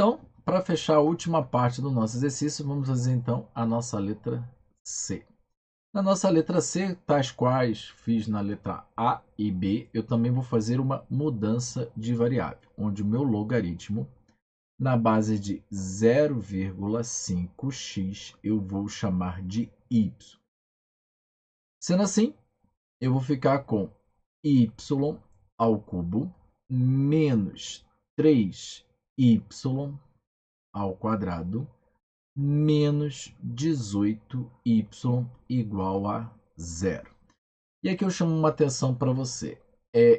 Então, para fechar a última parte do nosso exercício, vamos fazer então a nossa letra C. Na nossa letra C, tais quais fiz na letra A e B, eu também vou fazer uma mudança de variável, onde o meu logaritmo, na base de 0,5x, eu vou chamar de y. Sendo assim, eu vou ficar com y ao cubo menos 3y ao quadrado menos 18y igual a zero. E aqui eu chamo uma atenção para você.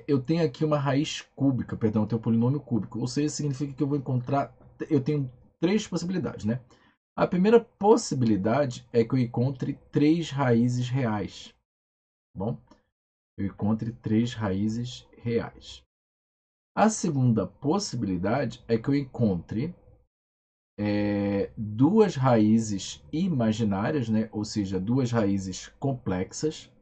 Eu tenho aqui uma raiz cúbica, perdão, eu tenho um polinômio cúbico, ou seja, significa que eu vou encontrar, eu tenho três possibilidades, né? A primeira possibilidade é que eu encontre três raízes reais, tá bom? Eu encontre três raízes reais. A segunda possibilidade é que eu encontre duas raízes imaginárias, né? Ou seja, duas raízes complexas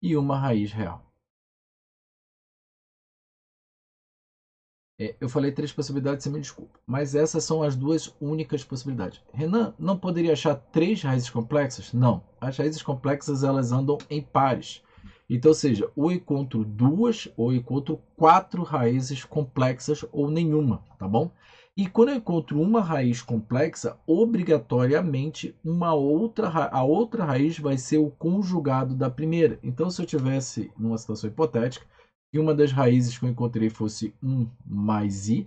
e uma raiz real. Eu falei três possibilidades, você me desculpa, mas essas são as duas únicas possibilidades. Renan, não poderia achar três raízes complexas? Não, as raízes complexas elas andam em pares. Então, ou seja, ou eu encontro duas ou eu encontro quatro raízes complexas ou nenhuma, tá bom? E quando eu encontro uma raiz complexa, obrigatoriamente a outra raiz vai ser o conjugado da primeira. Então, se eu tivesse numa situação hipotética, e uma das raízes que eu encontrei fosse 1 mais i,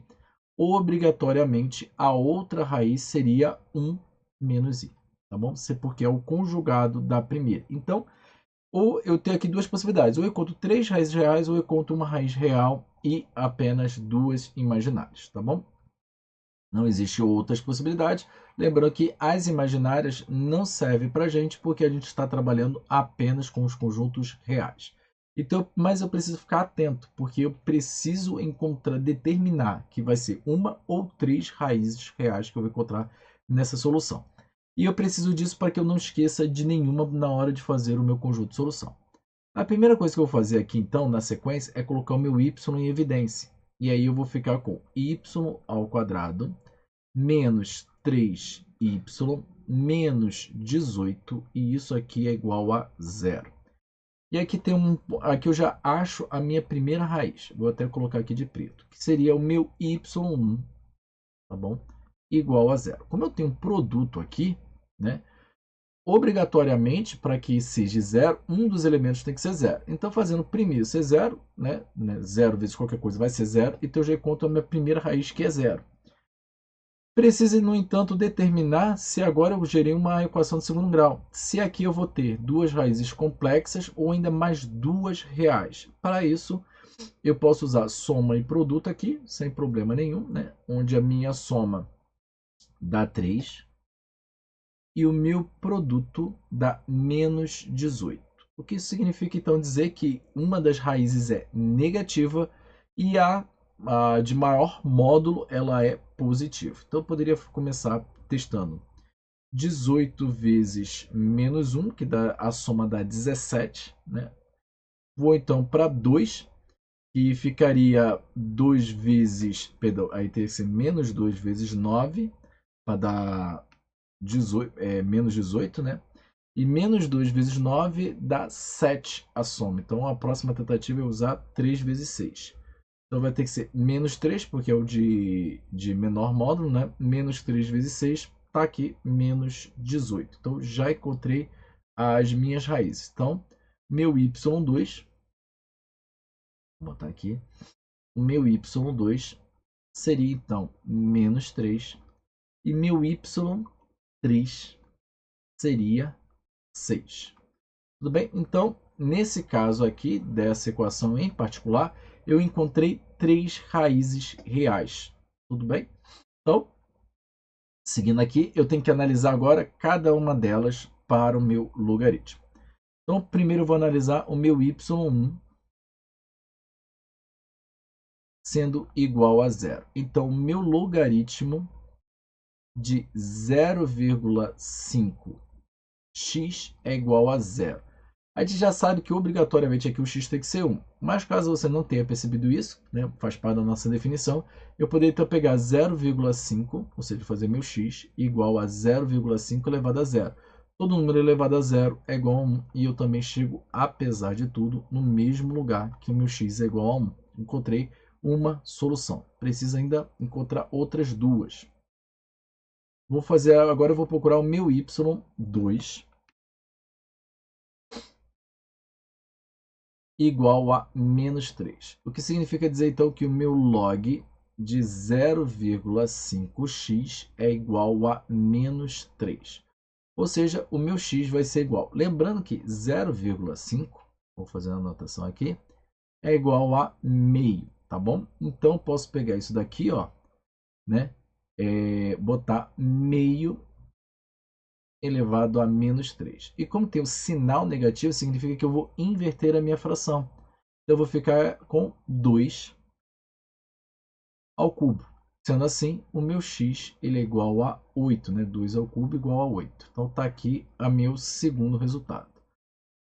obrigatoriamente a outra raiz seria 1 menos i, tá bom? Porque é o conjugado da primeira. Então, ou eu tenho aqui duas possibilidades, ou eu encontro três raízes reais, ou eu encontro uma raiz real e apenas duas imaginárias, tá bom? Não existe outras possibilidades. Lembrando que as imaginárias não servem para a gente porque a gente está trabalhando apenas com os conjuntos reais. Então, mas eu preciso ficar atento, porque eu preciso determinar que vai ser uma ou três raízes reais que eu vou encontrar nessa solução. E eu preciso disso para que eu não esqueça de nenhuma na hora de fazer o meu conjunto de solução. A primeira coisa que eu vou fazer aqui, então, na sequência, é colocar o meu y em evidência. E aí eu vou ficar com y ao quadrado menos 3y menos 18, e isso aqui é igual a zero. E aqui aqui eu já acho a minha primeira raiz. Vou até colocar aqui de preto, que seria o meu y1, tá bom? Igual a zero. Como eu tenho um produto aqui, né? Obrigatoriamente, para que seja zero, um dos elementos tem que ser zero. Então, fazendo primeiro ser zero, né? Zero vezes qualquer coisa vai ser zero, então eu já encontro a minha primeira raiz, que é zero. Precisa, no entanto, determinar se agora eu gerei uma equação de segundo grau. Se aqui eu vou ter duas raízes complexas ou ainda mais duas reais. Para isso, eu posso usar soma e produto aqui, sem problema nenhum, né? Onde a minha soma dá 3 e o meu produto dá menos 18. O que isso significa, então, dizer que uma das raízes é negativa e a de maior módulo ela é positiva. Então, eu poderia começar testando 18 vezes menos 1, que dá, a soma dá 17. Né? Vou então para 2, que ficaria 2 vezes, perdão, aí teria que ser menos 2 vezes 9, para dar 18, menos 18, né? E menos 2 vezes 9 dá 7 a soma. Então, a próxima tentativa é usar 3 vezes 6. Então, vai ter que ser menos 3, porque é o de menor módulo, né? Menos 3 vezes 6, está aqui, menos 18. Então, já encontrei as minhas raízes. Então, meu y2, vou botar aqui, o meu y2 seria, então, menos 3. E meu y3 seria 6. Tudo bem? Então, nesse caso aqui, dessa equação em particular, eu encontrei três raízes reais. Tudo bem? Então, seguindo aqui, eu tenho que analisar agora cada uma delas para o meu logaritmo. Então, primeiro eu vou analisar o meu y1 sendo igual a zero. Então, o meu logaritmo de 0,5x é igual a zero. A gente já sabe que obrigatoriamente aqui o x tem que ser 1. Mas caso você não tenha percebido isso, né, faz parte da nossa definição, eu poderia então pegar 0,5, ou seja, fazer meu x igual a 0,5 elevado a zero. Todo número elevado a zero é igual a 1 e eu também chego, apesar de tudo, no mesmo lugar que o meu x é igual a 1. Encontrei uma solução. Preciso ainda encontrar outras duas. Agora eu vou procurar o meu y2 igual a menos 3. O que significa dizer então que o meu log de 0,5x é igual a menos 3. Ou seja, o meu x vai ser igual. Lembrando que 0,5, vou fazer a anotação aqui, é igual a meio, tá bom? Então, posso pegar isso daqui, ó, né? Botar meio elevado a menos 3. E como tem o sinal negativo, significa que eu vou inverter a minha fração. Então, eu vou ficar com 2 ao cubo. Sendo assim, o meu x ele é igual a 8, né? 2 ao cubo igual a 8. Então, está aqui o meu segundo resultado.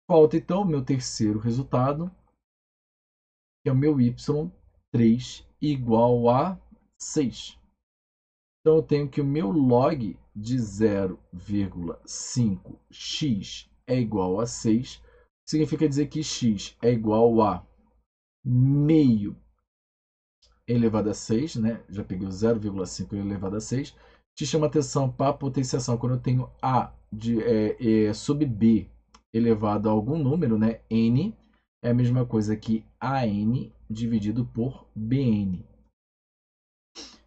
Falta, então, o meu terceiro resultado, que é o meu y3 igual a 6. Então, eu tenho que o meu log de 0,5x é igual a 6. Significa dizer que x é igual a meio elevado a 6, né? Já peguei o 0,5 elevado a 6. Te chama atenção para a potenciação. Quando eu tenho a sobre b elevado a algum número, né? N é a mesma coisa que AN dividido por BN.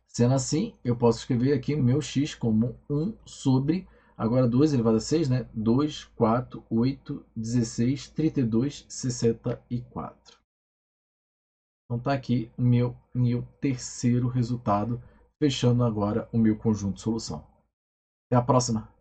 Sendo assim, eu posso escrever aqui meu x como 1 sobre, agora 2 elevado a 6, né? 2, 4, 8, 16, 32, 64. Então tá aqui o meu terceiro resultado, fechando agora o meu conjunto de solução. Até a próxima!